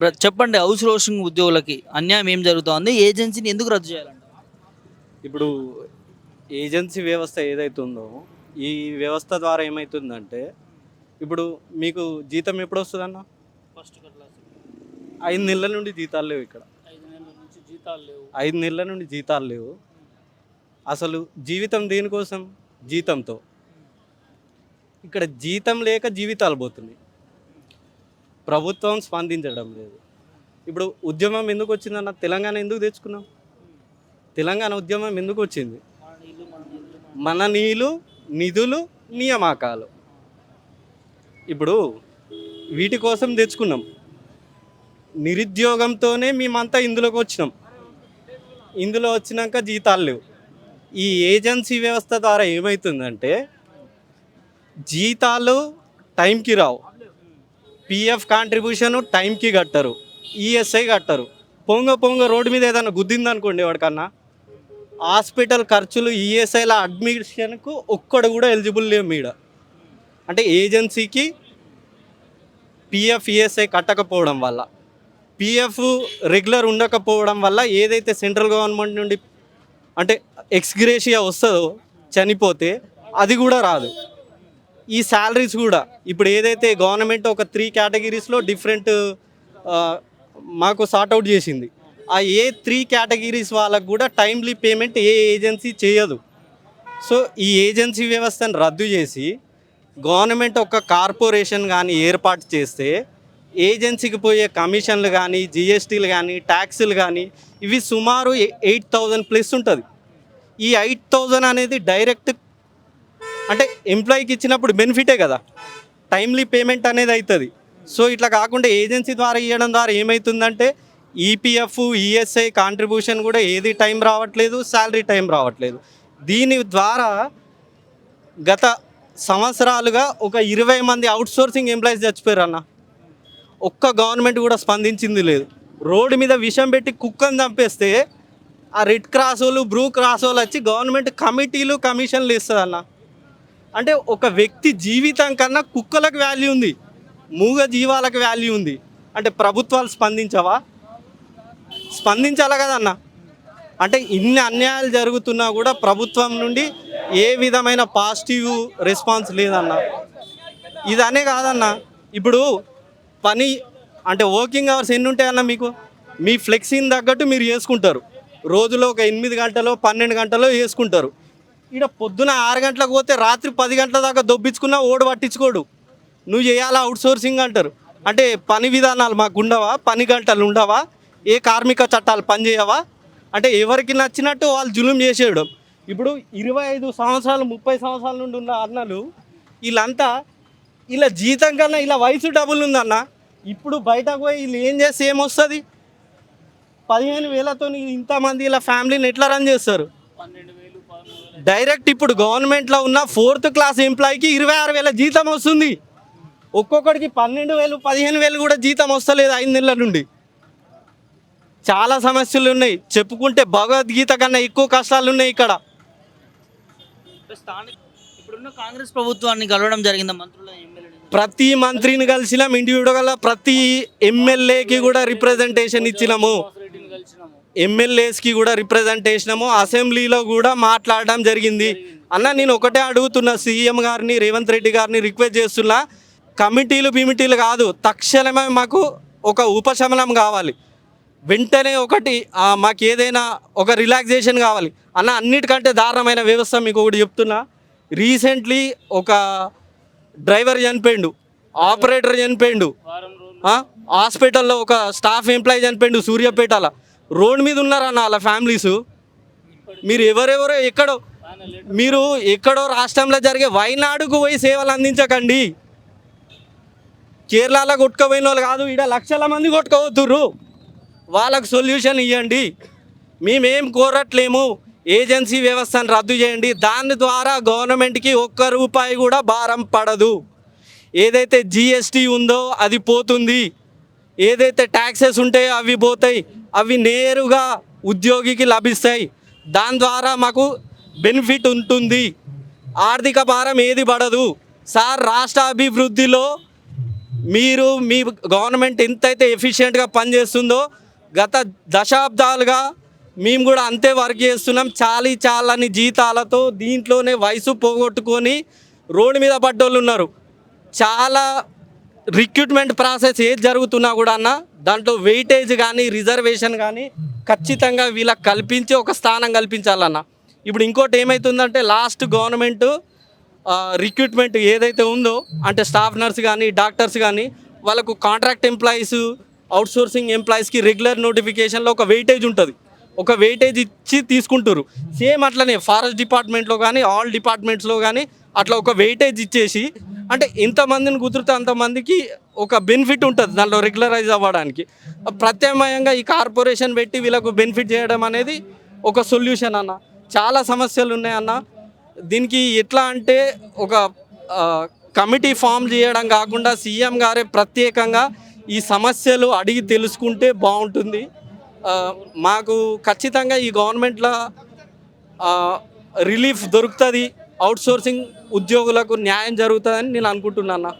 చెప్పండి, house roasting ఉద్యోగులకి అన్యాయం ఏం జరుగుతోంది? ఏజెన్సీని ఎందుకు రద్దు చేయాలంటారు? ఇప్పుడు ఏజెన్సీ వ్యవస్థ ఏదైతే ఉందో, ఈ వ్యవస్థ ద్వారా ఏమైతుందంటే, ఇప్పుడు మీకు జీతం ఎప్పుడొస్తదన్న? ఫస్ట్ క్లాస్ 5 నెలల నుండి జీతాలు లేవు ఇక్కడ. 5 నెలల నుంచి జీతాలు లేవు. 5 నెలల నుండి జీతాలు లేవు. అసలు జీవితం దేనికోసం? జీతంతో. ఇక్కడ జీతం లేక జీవితాలు పోతున్నాయి. ప్రభుత్వం స్పందించడం లేదు. ఇప్పుడు ఉద్యమం ఎందుకు వచ్చిందన్న? తెలంగాణ ఎందుకు తెచ్చుకున్నాం? తెలంగాణ ఉద్యమం ఎందుకు వచ్చింది? మన నీళ్ళు, నిధులు, నియామకాలు. ఇప్పుడు వీటి కోసం తెచ్చుకున్నాం. నిరుద్యోగంతోనే మేమంతా ఇందులోకి వచ్చినాం. ఇందులో వచ్చినాక జీతాలు లేవు. ఈ ఏజెన్సీ వ్యవస్థ ద్వారా ఏమవుతుందంటే, జీతాలు టైంకి రావు, పిఎఫ్ కాంట్రిబ్యూషన్ టైంకి కట్టరు, ఈఎస్ఐ కట్టరు. పొంగ రోడ్డు మీద ఏదైనా గుద్దిందనుకోండి ఎవరికన్నా, హాస్పిటల్ ఖర్చులు, ఈఎస్ఐల అడ్మిషన్కు ఒక్కడు కూడా ఎలిజిబుల్ లేవు మీడ. అంటే ఏజెన్సీకి పిఎఫ్ ఈఎస్ఐ కట్టకపోవడం వల్ల, పిఎఫ్ రెగ్యులర్ ఉండకపోవడం వల్ల ఏదైతే సెంట్రల్ గవర్నమెంట్ నుండి అంటే ఎక్స్గ్రేషియా వస్తుందో చనిపోతే అది కూడా రాదు. ఈ శాలరీస్ కూడా ఇప్పుడు ఏదైతే గవర్నమెంట్ ఒక 3 కేటగిరీస్లో డిఫరెంట్ మాకు సార్ట్అవుట్ చేసింది, ఆ ఏ 3 కేటగిరీస్ వాళ్ళకు కూడా టైమ్లీ పేమెంట్ ఏ ఏజెన్సీ చేయదు. సో ఈ ఏజెన్సీ వ్యవస్థను రద్దు చేసి గవర్నమెంట్ ఒక కార్పొరేషన్ కానీ ఏర్పాటు చేస్తే ఏజెన్సీకి పోయే కమిషన్లు కానీ, జిఎస్టీలు కానీ, ట్యాక్సులు కానీ, ఇవి సుమారు 8,000 ప్లస్ ఉంటుంది. ఈ 8,000 అనేది డైరెక్ట్ అంటే ఎంప్లాయీకి ఇచ్చినప్పుడు బెనిఫిటే కదా, టైమ్లీ పేమెంట్ అనేది అవుతుంది. సో ఇట్లా కాకుండా ఏజెన్సీ ద్వారా ఇవ్వడం ద్వారా ఏమవుతుందంటే, ఈపీఎఫ్, ఈఎస్ఐ కాంట్రిబ్యూషన్ కూడా ఏది టైం రావట్లేదు, శాలరీ టైం రావట్లేదు. దీని ద్వారా గత సంవత్సరాలుగా ఒక 20 మంది అవుట్సోర్సింగ్ ఎంప్లాయీస్ చచ్చిపోయారు అన్న. ఒక్క గవర్నమెంట్ కూడా స్పందించింది లేదు. రోడ్డు మీద విషం పెట్టి కుక్కను చంపేస్తే ఆ రెడ్ క్రాస్ వాళ్ళు, బ్లూ క్రాస్ వాళ్ళు వచ్చి గవర్నమెంట్ కమిటీలు, కమిషన్లు ఇస్తుంది అన్న. అంటే ఒక వ్యక్తి జీవితం కన్నా కుక్కలకు వాల్యూ ఉంది, మూగ జీవాలకు వాల్యూ ఉంది. అంటే ప్రభుత్వాలు స్పందించవా? స్పందించాలి కదన్న. అంటే ఇన్ని అన్యాయాలు జరుగుతున్నా కూడా ప్రభుత్వం నుండి ఏ విధమైన పాజిటివ్ రెస్పాన్స్ లేదన్న. ఇదనే కాదన్న, ఇప్పుడు పని అంటే వర్కింగ్ అవర్స్ ఎన్ని ఉంటాయన్న మీకు? మీ ఫ్లెక్సీని తగ్గట్టు మీరు చేసుకుంటారు. రోజులో ఒక 8 గంటలో 12 గంటలో చేసుకుంటారు. ఇక్కడ పొద్దున 6 గంటలకు పోతే రాత్రి 10 గంటల దాకా దొబ్బించుకున్నా ఓడు పట్టించుకోడు. నువ్వు చేయాలా అవుట్సోర్సింగ్ అంటారు. అంటే పని విధానాలు మాకు ఉండవా? పని గంటలు ఉండవా? ఏ కార్మిక చట్టాలు పనిచేయవా? అంటే ఎవరికి నచ్చినట్టు వాళ్ళు జులుం చేసేయడం. ఇప్పుడు 25 సంవత్సరాలు 30 సంవత్సరాల నుండి ఉన్న అన్నలు వీళ్ళంతా ఇలా జీతం కన్నా ఇలా వయసు డబుల్ ఉందన్న. ఇప్పుడు బయటకు పోయి వీళ్ళు ఏం చేస్తే ఏమొస్తుంది? 15,000తో ఇంతమంది ఇలా ఫ్యామిలీని ఎట్లా రన్ చేస్తారు? డైరెక్ట్ ఇప్పుడు గవర్నమెంట్లో ఉన్న 4th క్లాస్ ఎంప్లాయీకి 26,000 జీతం వస్తుంది. ఒక్కొక్కడికి 12,000 15,000 కూడా జీతం వస్తలేదు 5 నెలల నుండి. చాలా సమస్యలు ఉన్నాయి, చెప్పుకుంటే భగవద్గీత కన్నా ఎక్కువ కష్టాలు ఉన్నాయి ఇక్కడ. ఇప్పుడున్న కాంగ్రెస్ ప్రభుత్వాన్ని కలవడం జరిగిందా మంత్రులు, ఎమ్మెల్యేలు? ప్రతి మంత్రిని కలిసినాం, ఇండివిడువల్గా ప్రతి ఎమ్మెల్యేకి కూడా రిప్రజెంటేషన్ ఇచ్చినాము, ఎమ్మెల్యేస్కి కూడా రిప్రజెంటేషనము, అసెంబ్లీలో కూడా మాట్లాడడం జరిగింది. అన్న నేను ఒకటే అడుగుతున్నా, సీఎం గారిని, రేవంత్ రెడ్డి గారిని రిక్వెస్ట్ చేస్తున్నా, కమిటీలు కాదు, తక్షణమే మాకు ఒక ఉపశమనం కావాలి. వెంటనే ఒకటి మాకు ఏదైనా ఒక రిలాక్సేషన్ కావాలి అన్న. అన్నిటికంటే దారుణమైన వ్యవస్థ మీకు ఒకటి చెప్తున్నా. రీసెంట్లీ ఒక డ్రైవర్ చనిపోయిండు, ఆపరేటర్ చనిపోయిండు, హాస్పిటల్లో ఒక స్టాఫ్ ఎంప్లాయీ చనిపోయిండు సూర్యాపేటలో. రోడ్ మీద ఉన్నారన్న వాళ్ళ ఫ్యామిలీస్. మీరు ఎవరెవరో మీరు ఎక్కడో రాష్ట్రంలో జరిగే వైనాడుకు పోయి సేవలు అందించకండి. కేరళలో కొట్టుకుపోయిన వాళ్ళు కాదు, ఈడ లక్షల మంది కొట్టుకోవద్దురు. వాళ్ళకు సొల్యూషన్ ఇవ్వండి. మేమేం కోరట్లేము, ఏజెన్సీ వ్యవస్థను రద్దు చేయండి. దాని ద్వారా గవర్నమెంట్కి ₹1 కూడా భారం పడదు. ఏదైతే జిఎస్టీ ఉందో అది పోతుంది, ఏదైతే ట్యాక్సెస్ ఉంటాయో అవి పోతాయి, అవి నేరుగా ఉద్యోగికి లభిస్తాయి. దాని ద్వారా మాకు బెనిఫిట్ ఉంటుంది, ఆర్థిక భారం ఏది పడదు. సార్ రాష్ట్ర అభివృద్ధిలో మీరు మీ గవర్నమెంట్ ఎంతైతే ఎఫిషియెంట్గా పనిచేస్తుందో గత దశాబ్దాలుగా మేము కూడా అంతే వర్క్ చేస్తున్నాం. చాలని జీతాలతో దీంట్లోనే వయసు పోగొట్టుకొని రోడ్డు మీద పడ్డోళ్ళు ఉన్నారు. చాలా రిక్రూట్మెంట్ ప్రాసెస్ ఏది జరుగుతున్నా కూడా అన్న దాంట్లో వెయిటేజ్ కానీ రిజర్వేషన్ కానీ ఖచ్చితంగా వీళ్ళకి కల్పించి ఒక స్థానం కల్పించాలన్న. ఇప్పుడు ఇంకోటి ఏమవుతుందంటే లాస్ట్ గవర్నమెంట్ రిక్రూట్మెంట్ ఏదైతే ఉందో అంటే స్టాఫ్ నర్స్ కానీ డాక్టర్స్ కానీ వాళ్ళకు కాంట్రాక్ట్ ఎంప్లాయీస్ అవుట్సోర్సింగ్ ఎంప్లాయీస్కి రెగ్యులర్ నోటిఫికేషన్లో ఒక వెయిటేజ్ ఉంటుంది. ఒక వెయిటేజ్ ఇచ్చి తీసుకుంటారు. సేమ్ అట్లనే ఫారెస్ట్ డిపార్ట్మెంట్లో కానీ ఆల్ డిపార్ట్మెంట్స్లో కానీ అట్లా ఒక వెయిటేజ్ ఇచ్చేసి అంటే ఎంతమందిని కుదిరితే అంతమందికి ఒక బెనిఫిట్ ఉంటుంది దాంట్లో రెగ్యులరైజ్ అవ్వడానికి. ప్రత్యామ్నాయంగా ఈ కార్పొరేషన్ పెట్టి వీళ్ళకు బెనిఫిట్ చేయడం అనేది ఒక సొల్యూషన్ అన్న. చాలా సమస్యలు ఉన్నాయన్న. దీనికి ఎట్లా అంటే ఒక కమిటీ ఫామ్ చేయడం కాకుండా సీఎం గారే ప్రత్యేకంగా ఈ సమస్యలు అడిగి తెలుసుకుంటే బాగుంటుంది. మాకు ఖచ్చితంగా ఈ గవర్నమెంట్లో రిలీఫ్ దొరుకుతుంది, అవుట్సోర్సింగ్ ఉద్యోగులకు న్యాయం జరుగుతుందని నేను అనుకుంటున్నాను.